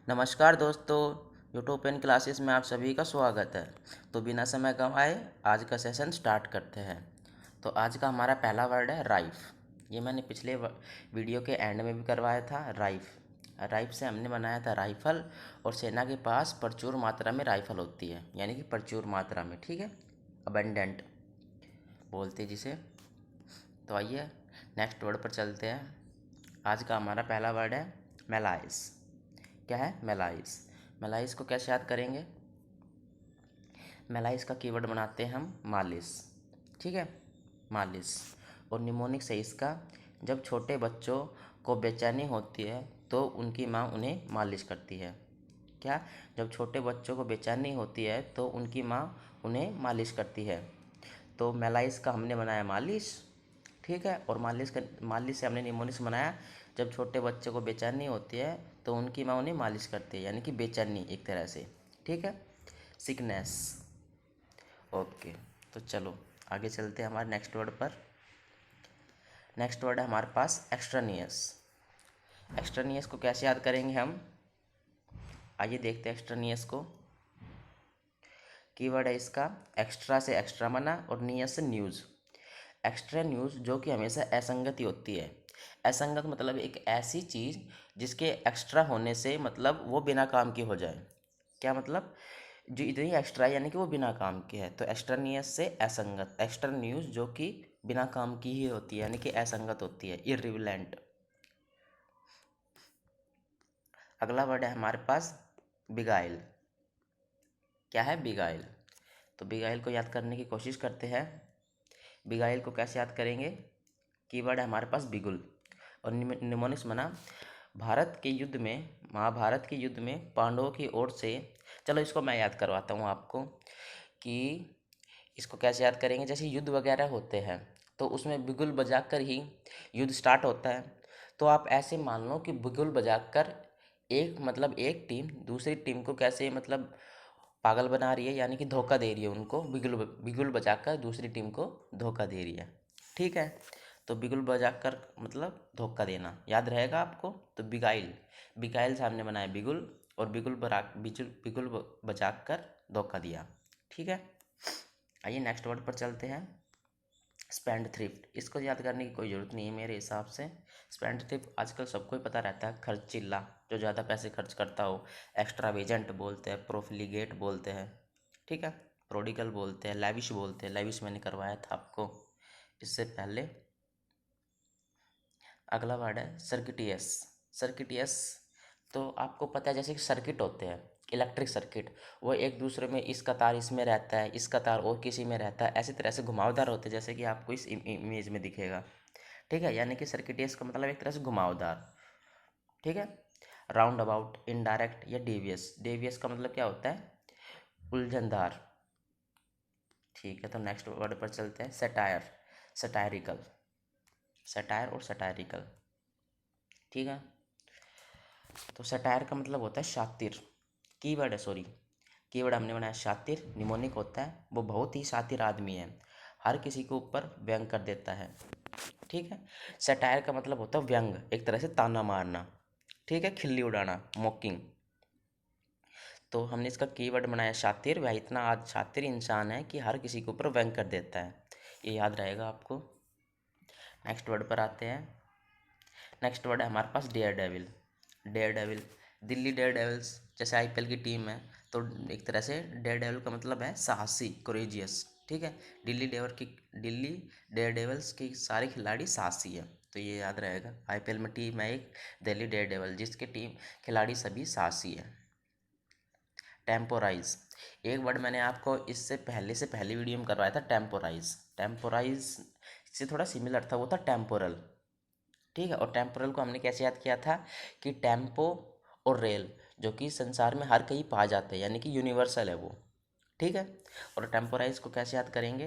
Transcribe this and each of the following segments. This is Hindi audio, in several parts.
नमस्कार दोस्तों, यूट्यूब पेन क्लासेस में आप सभी का स्वागत है। तो बिना समय गंवाए आज का सेशन स्टार्ट करते हैं। तो आज का हमारा पहला वर्ड है राइफ। ये मैंने पिछले वीडियो के एंड में भी करवाया था। राइफ राइफ से हमने बनाया था राइफल, और सेना के पास प्रचुर मात्रा में राइफल होती है, यानी कि प्रचुर मात्रा में, ठीक है, अबंडेंट बोलते हैं जिसे। तो आइए नेक्स्ट वर्ड पर चलते हैं। आज का हमारा पहला वर्ड है मेलाइस। क्या है? मेलाइस। मेलाइस को कैसे याद करेंगे? मेलाइस का कीवर्ड बनाते हैं हम मालिश, ठीक है, मालिश। और निमोनिक से इसका, जब छोटे बच्चों को बेचैनी होती है तो उनकी माँ उन्हें मालिश करती है। क्या? जब छोटे बच्चों को बेचैनी होती है तो उनकी माँ उन्हें मालिश करती है। तो मेलाइस का हमने बनाया मालिश, ठीक है, और मालिश से हमने निमोनिक्स बनाया। जब छोटे बच्चे को बेचैनी होती है तो उनकी माँ उन्हें मालिश करती है, यानी कि बेचैनी एक तरह से, ठीक है, सिकनेस। ओके, तो चलो आगे चलते हैं हमारे नेक्स्ट वर्ड पर। नेक्स्ट वर्ड है हमारे पास एक्सट्रानियस। एक्सट्रानियस को कैसे याद करेंगे हम? आइए देखते हैं एक्सट्रानियस को। कीवर्ड है इसका एक्स्ट्रा से एक्स्ट्रा बना, और नियस से न्यूज़। एक्स्ट्रा न्यूज़ जो कि हमेशा असंगति होती है। असंगत मतलब एक ऐसी चीज़ जिसके एक्स्ट्रा होने से मतलब वो बिना काम की हो जाए। क्या मतलब? जो इतनी एक्स्ट्रा यानी कि वो बिना काम की है। तो एक्स्ट्रानियस से असंगत, एक्स्ट्रा न्यूज़ जो कि बिना काम की ही होती है, यानी कि असंगत होती है, इर्रिलेवेंट। अगला वर्ड है हमारे पास बिगाइल। क्या है? बिगाइल। तो बिगाइल को याद करने की कोशिश करते हैं। बिगाइल को कैसे याद करेंगे? कीवर्ड है हमारे पास बिगुल, और निमोनिक्स बना भारत के युद्ध में, महाभारत के युद्ध में पांडवों की ओर से। चलो इसको मैं याद करवाता हूँ आपको कि इसको कैसे याद करेंगे। जैसे युद्ध वगैरह होते हैं तो उसमें बिगुल बजाकर ही युद्ध स्टार्ट होता है। तो आप ऐसे मान लो कि बिगुल बजाकर एक मतलब एक टीम दूसरी टीम को कैसे मतलब पागल बना रही है, यानी कि धोखा दे रही है उनको। बिगुल बिगुल बजाकर दूसरी टीम को धोखा दे रही है, ठीक है। तो बिगुल बजाकर मतलब धोखा देना, याद रहेगा आपको। तो बिगाइल, बिगाइल से हमने बनाया बिगुल, और बिगुल बजाकर धोखा दिया, ठीक है। आइए नेक्स्ट वर्ड पर चलते हैं। Spend thrift. इसको याद करने की कोई ज़रूरत नहीं है मेरे हिसाब से। स्पेंड थ्रिफ्ट आजकल सबको ही पता रहता है, खर्चीला, जो ज़्यादा पैसे खर्च करता हो। एक्स्ट्रावेजेंट बोलते हैं, प्रोफिलिगेट बोलते हैं, ठीक है, प्रोडिगल बोलते हैं, लैविश बोलते हैं। लैविश मैंने करवाया था आपको इससे पहले। अगला वर्ड है सर्किटियस। सर्किटियस, तो आपको पता है जैसे कि सर्किट होते हैं, इलेक्ट्रिक सर्किट, वो एक दूसरे में, इसका तार इसमें रहता है, इसका तार और किसी में रहता है, ऐसी तरह से घुमावदार होते हैं, जैसे कि आपको इस इमेज में दिखेगा, ठीक है। यानी कि सर्किटियस का मतलब एक तरह से घुमावदार, ठीक है। राउंड अबाउट, इनडायरेक्ट या डेवियस। डेवियस का मतलब क्या होता है? उलझनदार, ठीक है। तो नेक्स्ट वर्ड पर चलते हैं। सटायर, सटायरिकल, सटायर और सटायरिकल, ठीक है। तो सटायर का मतलब होता है शातिर। कीवर्ड है, सॉरी, कीवर्ड हमने बनाया शातिर, निमोनिक होता है, वो बहुत ही शातिर आदमी है, हर किसी के ऊपर व्यंग कर देता है, ठीक है। सटायर का मतलब होता है व्यंग, एक तरह से ताना मारना, ठीक है, खिल्ली उड़ाना, मॉकिंग। तो हमने इसका कीवर्ड बनाया शातिर। वह इतना आज शातिर इंसान है कि हर किसी के ऊपर व्यंग कर देता है, ये याद रहेगा आपको। नेक्स्ट वर्ड पर आते हैं। नेक्स्ट वर्ड है हमारे पास daredevil. Daredevil, Delhi Daredevils जैसे आईपीएल की टीम है, तो एक तरह से डेयर डेविल का मतलब है साहसी, कोरेजियस, ठीक है। दिल्ली डेयर डेविल्स की सारे खिलाड़ी साहसी है, तो ये याद रहेगा। आईपीएल में टीम है एक दिल्ली डेयर डेविल, जिसके टीम खिलाड़ी सभी साहसी है। टेम्पोराइज, एक वर्ड मैंने आपको इससे पहली वीडियो में करवाया था, टेम्पोराइज। टेम्पोराइज से थोड़ा सिमिलर था, वो था टेम्पोरल, ठीक है। और टेम्पोरल को हमने कैसे याद किया था कि टेम्पो और रेल जो कि संसार में हर कहीं पाए जाते हैं, यानी कि यूनिवर्सल है वो, ठीक है। और टेम्पोराइज को कैसे याद करेंगे?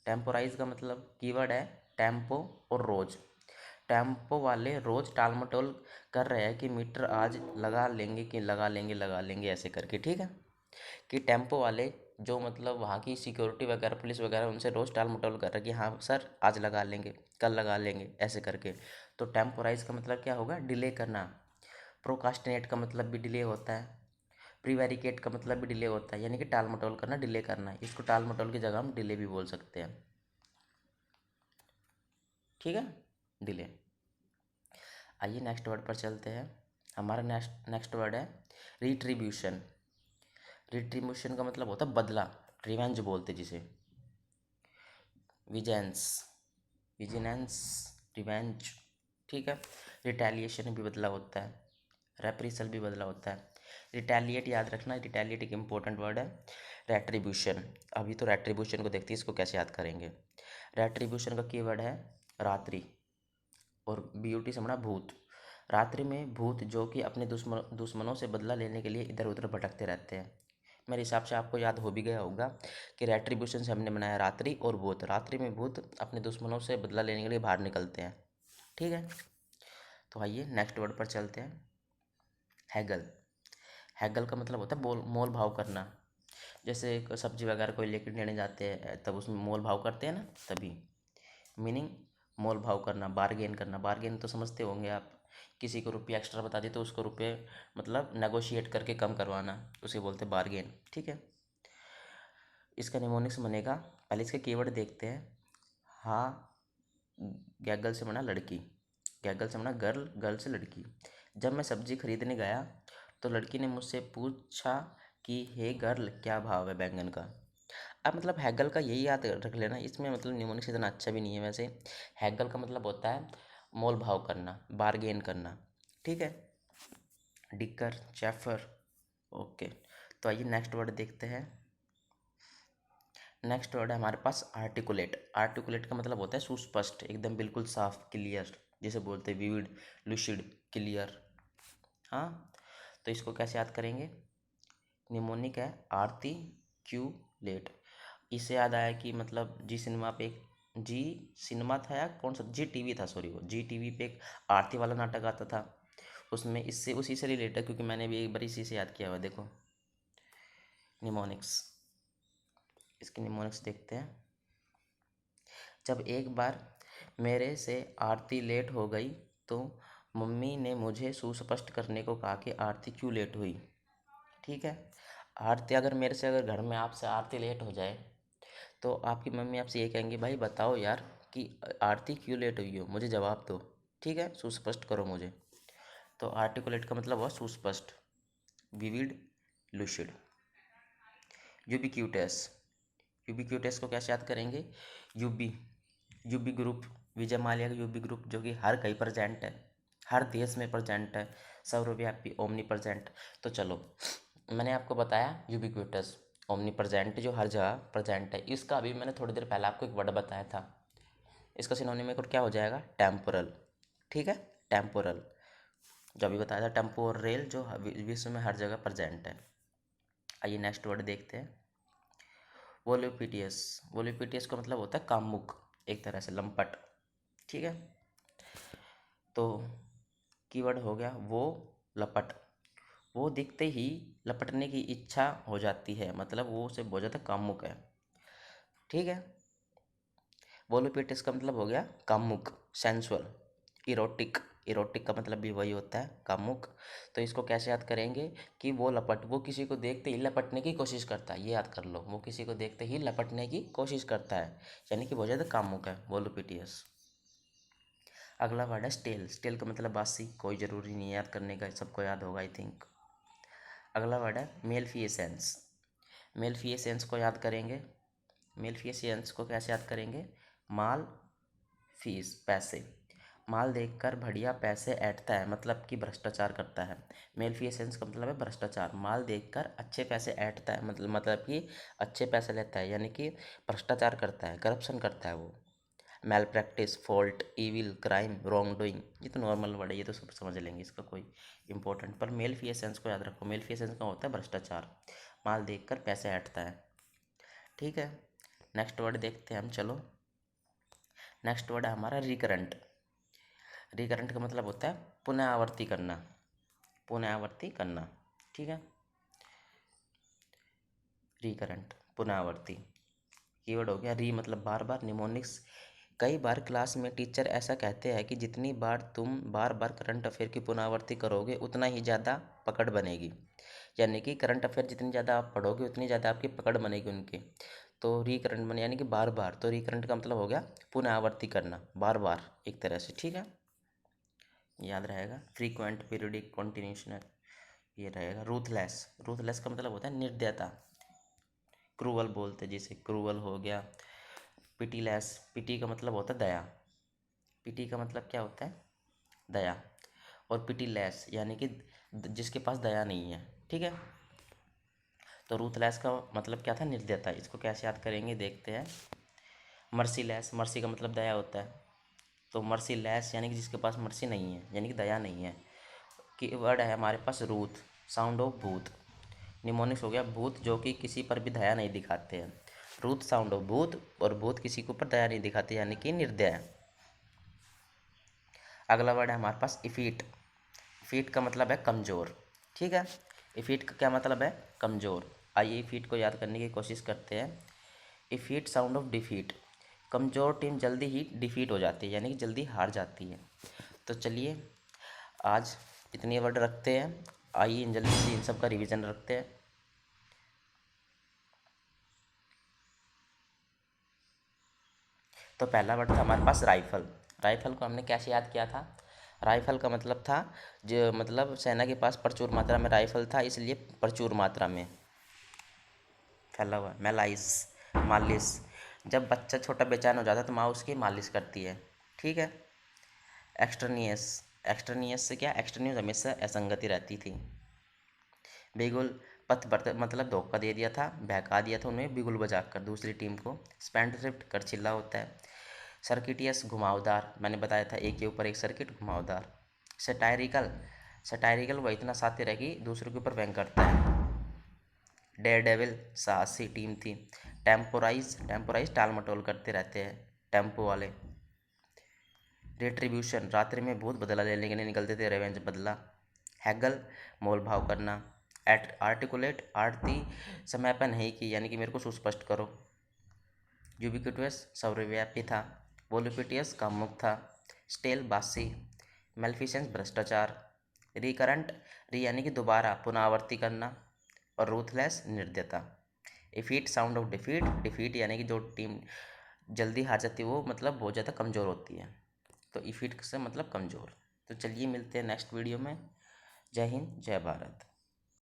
टेम्पोराइज का मतलब कीवर्ड है टेम्पो और रोज। टेम्पो वाले रोज टाल मटोल कर रहे हैं कि मीटर आज लगा लेंगे कि लगा लेंगे ऐसे करके, ठीक है। कि टेम्पो वाले जो मतलब वहाँ की सिक्योरिटी वगैरह, पुलिस वगैरह, उनसे रोज़ टाल मटोल कर रहे हैं कि हाँ सर आज लगा लेंगे, कल लगा लेंगे, ऐसे करके। तो टेम्पोराइज का मतलब क्या होगा? डिले करना, प्रोकास्टिनेट का मतलब भी डिले होता है, प्रीवैरिकेट का मतलब भी डिले होता है, यानी कि टाल मटोल करना, डिले करना। इसको टाल मटोल की जगह हम डिले भी बोल सकते हैं। ठीक है, डिले। आइए नेक्स्ट वर्ड पर चलते हैं। हमारा नेक्स्ट नेक्स्ट वर्ड है रिट्रीब्यूशन। रिट्रीब्यूशन का मतलब होता है बदला, रिवेंज बोलते जिसे, विजेंस, विजिनेंस, रिवेंज। ठीक है। रिटेलिएशन भी बदला होता है, रेप्रिसल भी बदला होता है। रिटेलिएट याद रखना, रिटेलिएट एक इंपॉर्टेंट वर्ड है। रेट्रीब्यूशन, अभी तो रेट्रीब्यूशन को देखते हैं, इसको कैसे याद करेंगे। रेट्रीब्यूशन का कीवर्ड है रात्रि, और बीयूटी से बना भूत। रात्रि में भूत जो कि अपने दुश्मनों से बदला लेने के लिए इधर उधर भटकते रहते हैं। मेरे हिसाब से आपको याद हो भी गया होगा कि रेट्रीब्यूशन से हमने बनाया रात्रि और भूत। रात्रि में भूत अपने दुश्मनों से बदला लेने के लिए बाहर निकलते हैं। ठीक है, तो आइए नेक्स्ट वर्ड पर चलते हैं। हैगल। हैगल का मतलब होता है मोल भाव करना। जैसे सब्जी वगैरह कोई लेकर लेने जाते हैं तब उसमें मोल भाव करते हैं ना, तभी मीनिंग मोल भाव करना, बार्गेन करना। बार्गेन तो समझते होंगे आप, किसी को रुपये एक्स्ट्रा बता दिए तो उसको रुपये मतलब नेगोशिएट करके कम करवाना, उसे बोलते हैं बार्गेन। ठीक है, इसका निमोनिक्स बनेगा, पहले इसके कीवर्ड देखते हैं। हाँ, गैगल से बना लड़की, गैगल से बना गर्ल, गर्ल से लड़की। जब मैं सब्जी खरीदने गया तो लड़की ने मुझसे पूछा कि हे गर्ल क्या भाव है बैंगन का। अब मतलब हैगल का यही याद रख लेना, इसमें मतलब निमोनिक्स इतना अच्छा भी नहीं है वैसे। हैगल का मतलब होता है मोल भाव करना, बार्गेन करना। ठीक है, डिकर, चैफर। ओके, तो आइए नेक्स्ट वर्ड देखते हैं। नेक्स्ट वर्ड है हमारे पास आर्टिकुलेट। आर्टिकुलेट का मतलब होता है सुस्पष्ट, एकदम बिल्कुल साफ, क्लियर, जिसे बोलते हैं विविड, लुसिड, क्लियर। हाँ, तो इसको कैसे याद करेंगे। निमोनिक है आरती क्यू लेट। इससे याद आया कि मतलब जी सिनेमा पे एक, जी सिनेमा था या कौन सा, जी टीवी था, सॉरी, वो जी टीवी पे एक आरती वाला नाटक आता था, उसमें इससे उसी से रिलेटेड, क्योंकि मैंने भी एक बार इसी से याद किया हुआ। देखो निमोनिक्स, इसकी निमोनिक्स देखते हैं। जब एक बार मेरे से आरती लेट हो गई तो मम्मी ने मुझे सुस्पष्ट करने को कहा कि आरती क्यों लेट हुई। ठीक है, आरती अगर मेरे से, अगर घर में आपसे आरती लेट हो जाए तो आपकी मम्मी आपसे ये कहेंगे, भाई बताओ यार कि आरती क्यों लेट हुई हो, मुझे जवाब दो। ठीक है, सुस्पष्ट करो मुझे। तो आर्टिकुलेट का मतलब हुआ सुस्पष्ट, विविड, लुसिड। यूबिक्यूटस, यूबिक्यूटस को कैसे याद करेंगे। UV, UV group, Vijay Mallya का यूबी ग्रुप, जो कि हर कहीं प्रेजेंट है, हर देश में प्रेजेंट है, सर्वव्यापी, ओमनी प्रेजेंट। तो चलो, मैंने आपको बताया यूबिक्यूटस, ओमनी प्रेजेंट, जो हर जगह प्रेजेंट है। इसका अभी मैंने थोड़ी देर पहले आपको एक वर्ड बताया था, इसका सिनोनिम में क्या हो जाएगा, टेम्पोरल। ठीक है, टेम्पोरल, जो अभी बताया था, टेम्पोरेल, जो विश्व में हर जगह प्रेजेंट है। आइए नेक्स्ट वर्ड देखते हैं, वोलोपिटियस। वोलोपिटियस का मतलब होता है कामुक, एक तरह से लंपट। ठीक है, तो कीवर्ड हो गया वो लपट, वो दिखते ही लपटने की इच्छा हो जाती है, मतलब वो उसे बहुत ज़्यादा कामुक है। ठीक है, वोलोपिटियस का मतलब हो गया कामुक, सेंसुअल, इरोटिक। इरोटिक का मतलब भी वही होता है, कामुक। तो इसको कैसे याद करेंगे कि वो लपट, वो किसी को देखते ही लपटने की कोशिश करता है, ये याद कर लो, वो किसी को देखते ही लपटने की कोशिश करता है, यानी कि बहुत ज़्यादा कामुक है वोलोपिटियस। अगला वर्ड है स्टेल। स्टेल का मतलब बासी, कोई ज़रूरी नहीं है याद करने का, सबको याद होगा आई थिंक। अगला वर्ड है मेलफिएसेंस। मेलफिएसेंस को याद करेंगे, मेलफिएसेंस को कैसे याद करेंगे, माल, फीस, पैसे। माल देखकर बढ़िया पैसे ऐंठता है, मतलब कि भ्रष्टाचार करता है। मेलफिसेंस का मतलब है भ्रष्टाचार। माल देखकर अच्छे पैसे ऐंठता है, मतलब कि अच्छे पैसे लेता है, यानी कि भ्रष्टाचार करता है, करप्शन करता है वो। Malpractice, fault, evil, crime, wrongdoing, ये तो नॉर्मल वर्ड है, ये तो सब समझ लेंगे, इसका कोई इंपॉर्टेंट। पर मेलफिसेंस को याद रखो, मेलफिसेंस का होता है भ्रष्टाचार, माल देखकर पैसे ऐंठता है। ठीक है, नेक्स्ट वर्ड देखते हैं हम, चलो। नेक्स्ट वर्ड है हमारा रिकरेंट। रिकरेंट का मतलब होता है पुनः आवर्ती करना, पुनः आवर्ती करना। ठीक है, रिकरेंट, पुनः आवर्ती। कीवर्ड हो गया री, मतलब बार बार, निमोनिक्स कई बार क्लास में टीचर ऐसा कहते हैं कि जितनी बार तुम बार बार करंट अफेयर की पुनरावृत्ति करोगे उतना ही ज़्यादा पकड़ बनेगी। यानी कि करंट अफेयर जितनी ज़्यादा आप पढ़ोगे उतनी ज़्यादा आपकी पकड़ बनेगी उनकी। तो रिकरंट बने यानी कि बार बार, तो रिकरंट का मतलब हो गया पुनरावृत्ति करना, बार बार एक तरह से, ठीक है, याद रहेगा। फ्रीक्वेंट, पीरियडिक, कॉन्टिन्यूशनल, ये रहेगा। रूथलेस, रूथलेस का मतलब होता है निर्दयता, क्रूअल बोलते हैं जिसे, क्रूअल हो गया। पिटीलेस, पिटी का मतलब होता है दया, पिटी का मतलब क्या होता है, दया। और पिटीलेस यानी कि जिसके पास दया नहीं है, ठीक है। तो रूथलेस का मतलब क्या था, निर्दयता। इसको कैसे याद करेंगे देखते हैं। मर्सीलेस, मर्सी का मतलब दया होता है, तो मर्सीलेस यानी कि जिसके पास मर्सी नहीं है, यानी कि दया नहीं है। की वर्ड है हमारे पास रूथ, साउंड ऑफ भूत। निमोनिक्स हो गया भूत जो कि किसी पर भी दया नहीं दिखाते हैं। रूथ साउंड ऑफ भूत, और भूत किसी के ऊपर दया नहीं दिखाते यानी कि निर्दय। अगला वर्ड है हमारे पास इफीट। इफीट का मतलब है कमज़ोर, ठीक है। इफीट का क्या मतलब है, कमज़ोर। आइए इफीट को याद करने की कोशिश करते हैं। इफीट साउंड ऑफ डिफीट, कमज़ोर टीम जल्दी ही डिफीट हो जाती है यानी कि जल्दी हार जाती है। तो चलिए आज इतने वर्ड रखते हैं, आइए इन जल्दी से इन सब का रिवीजन रखते हैं। तो पहला वर्ड था हमारे पास राइफल। राइफल को हमने कैसे याद किया था, राइफल का मतलब था जो मतलब सेना के पास प्रचुर मात्रा में राइफल था, इसलिए प्रचुर मात्रा में फैला हुआ। मैलाइस, मालिश, जब बच्चा छोटा बेचैन हो जाता है तो माँ उसकी मालिश करती है, ठीक है। एक्सट्रनियस, एक्सट्रनियस से क्या, एक्सट्रनियस हमेशा असंगति रहती थी। बिगुल, पथ मतलब धोखा दे दिया था, बहका दिया था उन्हें बिगुल बजाकर दूसरी टीम को। स्पेंडथ्रिफ्ट, करछिल्ला होता है। सर्किटियस, घुमावदार, मैंने बताया था एक के ऊपर एक सर्किट, घुमावदार। सटायरिकल, सटायरिकल वह इतना सातिर है कि दूसरों के ऊपर व्यंग करता है। डेयर डेविल, साहसी टीम थी। टेम्पोराइज, टेम्पोराइज टाल मटोल करते रहते हैं टेम्पो वाले। रिट्रीब्यूशन, रात्रि में भूत बदला लेने के लिए निकलते थे, रेवेंज बदला। हैगल, मोल भाव करना। आर्टिकुलेट, आरती समय पर नहीं की यानी कि मेरे को सुस्पष्ट करो। यूबिक्विटस, सर्वव्यापी था। वोलुपिटियस, कामुक था। स्टेल, बासी। मेल्फिसेंस, भ्रष्टाचार। रिकरेंट, री यानी कि दोबारा, पुनरावर्ती करना। और रूथलेस, निर्दयता। इफीट साउंड ऑफ डिफीट, डिफीट यानी कि जो टीम जल्दी हार जाती है वो मतलब बहुत ज़्यादा कमज़ोर होती है, तो इफीट से मतलब कमज़ोर। तो चलिए मिलते हैं नेक्स्ट वीडियो में। जय हिंद, जय भारत।